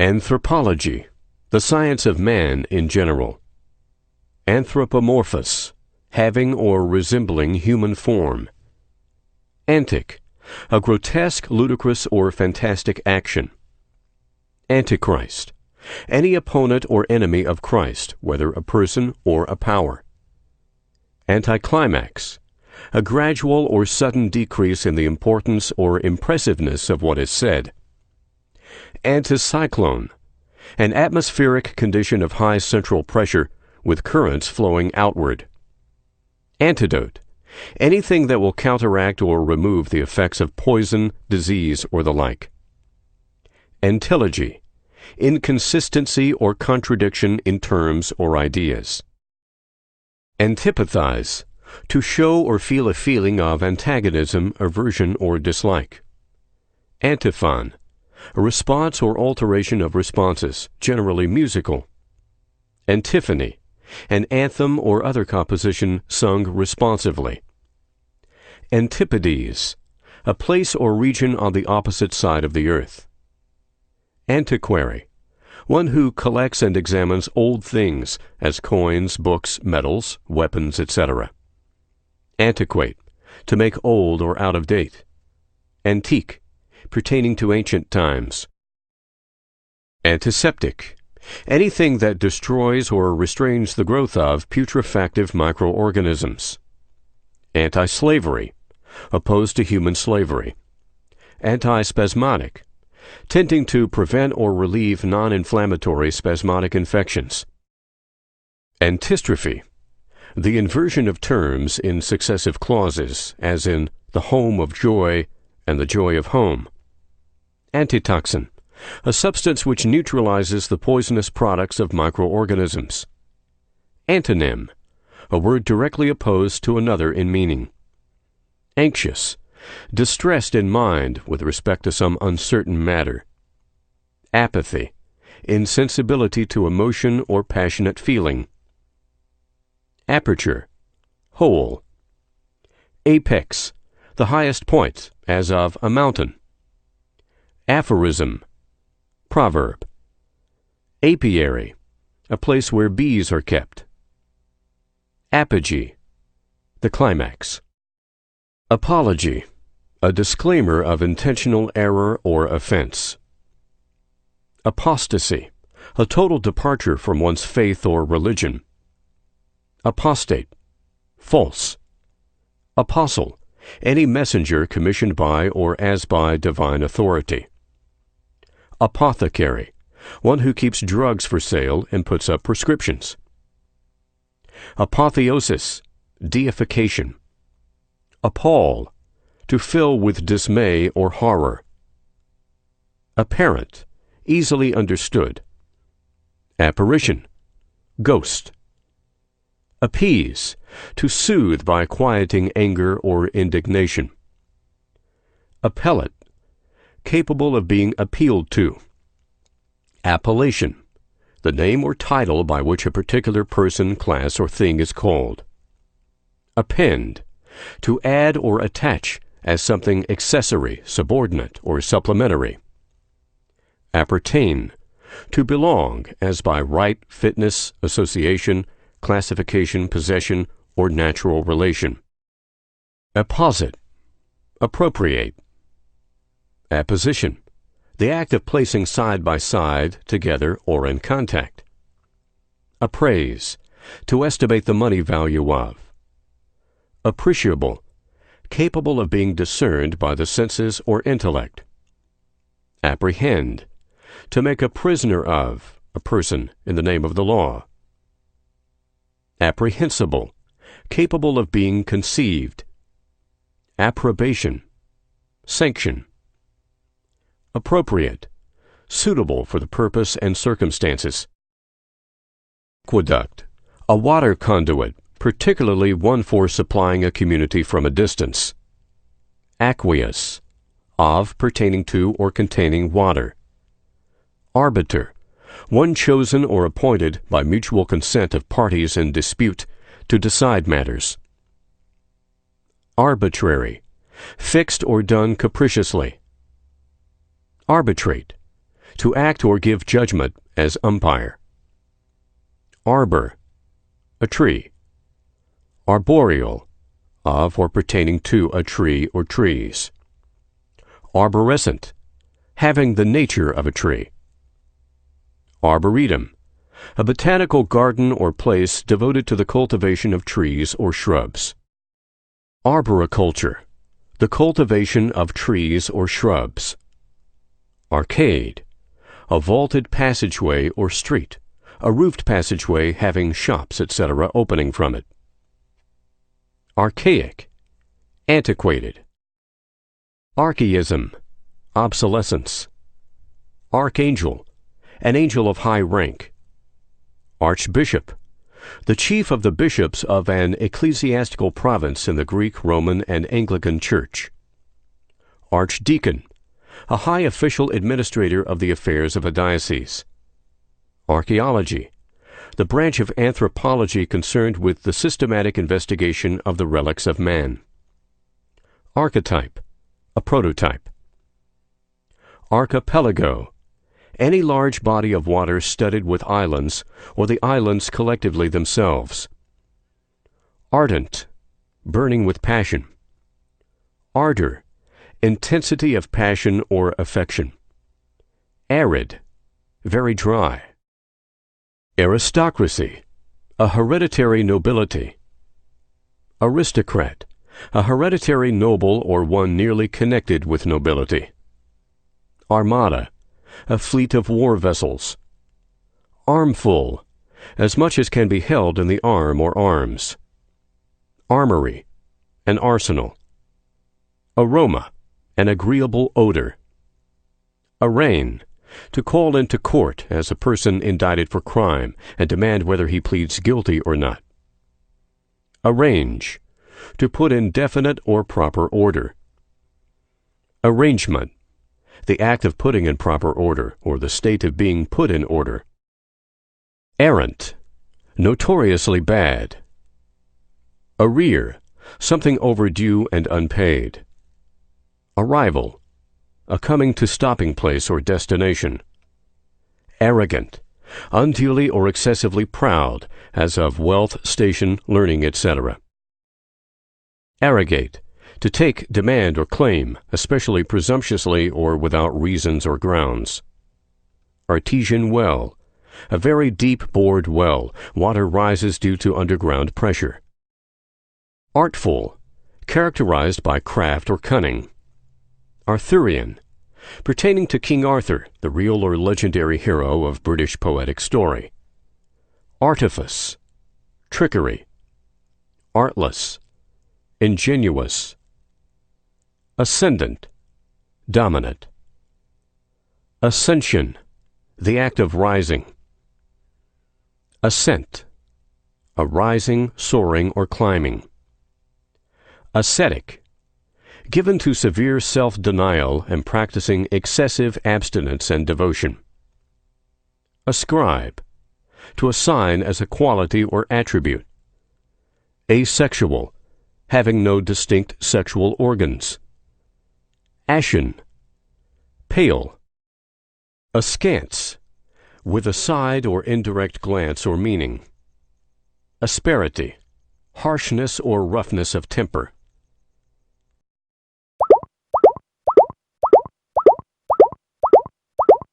Anthropology, the science of man in general. Anthropomorphous, having or resembling human form. Antic, a grotesque, ludicrous, or fantastic action. Antichrist, any opponent or enemy of Christ, whether a person or a power. Anticlimax, a gradual or sudden decrease in the importance or impressiveness of what is said. Anticyclone, an atmospheric condition of high central pressure with currents flowing outward. Antidote, anything that will counteract or remove the effects of poison, disease, or the like. Antilogy, inconsistency or contradiction in terms or ideas. Antipathize, to show or feel a feeling of antagonism, aversion, or dislike. Antiphon, a response or alteration of responses, generally musical. Antiphony, an anthem or other composition sung responsively. Antipodes, a place or region on the opposite side of the earth. Antiquary, one who collects and examines old things, as coins, books, medals, weapons, etc. Antiquate, to make old or out of date. Antique, pertaining to ancient times. Antiseptic, anything that destroys or restrains the growth of putrefactive microorganisms. Anti-slavery, opposed to human slavery. Antispasmodic, tending to prevent or relieve non-inflammatory spasmodic infections. Antistrophe, the inversion of terms in successive clauses, as in the home of joy and the joy of home. Antitoxin, a substance which neutralizes the poisonous products of microorganisms. Antonym, a word directly opposed to another in meaning. Anxious, distressed in mind with respect to some uncertain matter. Apathy, insensibility to emotion or passionate feeling. Aperture, hole. Apex, the highest point, as of a mountain. Aphorism, proverb. Apiary, a place where bees are kept. Apogee, the climax. Apology, a disclaimer of intentional error or offense. Apostasy, a total departure from one's faith or religion. Apostate, false. Apostle, any messenger commissioned by or as by divine authority. Apothecary, one who keeps drugs for sale and puts up prescriptions. Apotheosis, deification. Appall, to fill with dismay or horror. Apparent, easily understood. Apparition, ghost. Appease, to soothe by quieting anger or indignation. Appellate, capable of being appealed to. Appellation, the name or title by which a particular person, class, or thing is called. Append, to add or attach as something accessory, subordinate, or supplementary. Appertain, to belong as by right, fitness, association, classification, possession, or natural relation. Apposite, appropriate. Apposition, the act of placing side by side, together, or in contact. Appraise, to estimate the money value of. Appreciable, capable of being discerned by the senses or intellect. Apprehend, to make a prisoner of a person in the name of the law. Apprehensible, capable of being conceived. Approbation, sanction. Appropriate, suitable for the purpose and circumstances. Aqueduct, a water conduit, particularly one for supplying a community from a distance. Aqueous, of pertaining to or containing water. Arbiter, one chosen or appointed by mutual consent of parties in dispute to decide matters. Arbitrary, fixed or done capriciously. Arbitrate, to act or give judgment as umpire. Arbor, a tree. Arboreal, of or pertaining to a tree or trees. Arborescent, having the nature of a tree. Arboretum, a botanical garden or place devoted to the cultivation of trees or shrubs. Arboriculture, the cultivation of trees or shrubs. Arcade, a vaulted passageway or street, a roofed passageway having shops, etc., opening from it. Archaic, antiquated. Archaism, obsolescence. Archangel, an angel of high rank. Archbishop, the chief of the bishops of an ecclesiastical province in the Greek, Roman, and Anglican Church. Archdeacon, a high official administrator of the affairs of a diocese. Archaeology, the branch of anthropology concerned with the systematic investigation of the relics of man. Archetype, a prototype. Archipelago, any large body of water studded with islands, or the islands collectively themselves. Ardent, burning with passion. Ardor, intensity of passion or affection. Arid, very dry. Aristocracy, a hereditary nobility. Aristocrat, a hereditary noble or one nearly connected with nobility. Armada, a fleet of war vessels. Armful, as much as can be held in the arm or arms. Armory, an arsenal. Aroma, an agreeable odor. Arraign, to call into court as a person indicted for crime and demand whether he pleads guilty or not. Arrange, to put in definite or proper order. Arrangement, the act of putting in proper order, or the state of being put in order. Errant, notoriously bad. Arrear, something overdue and unpaid. Arrival, a coming to stopping place or destination. Arrogant, unduly or excessively proud, as of wealth, station, learning, etc. Arrogate, to take, demand, or claim, especially presumptuously or without reasons or grounds. Artesian well, a very deep bored well, water rises due to underground pressure. Artful, characterized by craft or cunning. Arthurian, pertaining to King Arthur, the real or legendary hero of British poetic story. Artifice, trickery. Artless, ingenuous. Ascendant, dominant. Ascension, the act of rising. Ascent, a rising, soaring, or climbing. Ascetic, given to severe self-denial and practicing excessive abstinence and devotion. Ascribe, to assign as a quality or attribute. Asexual, having no distinct sexual organs. Ashen, pale. Askance, with a side or indirect glance or meaning. Asperity, harshness or roughness of temper.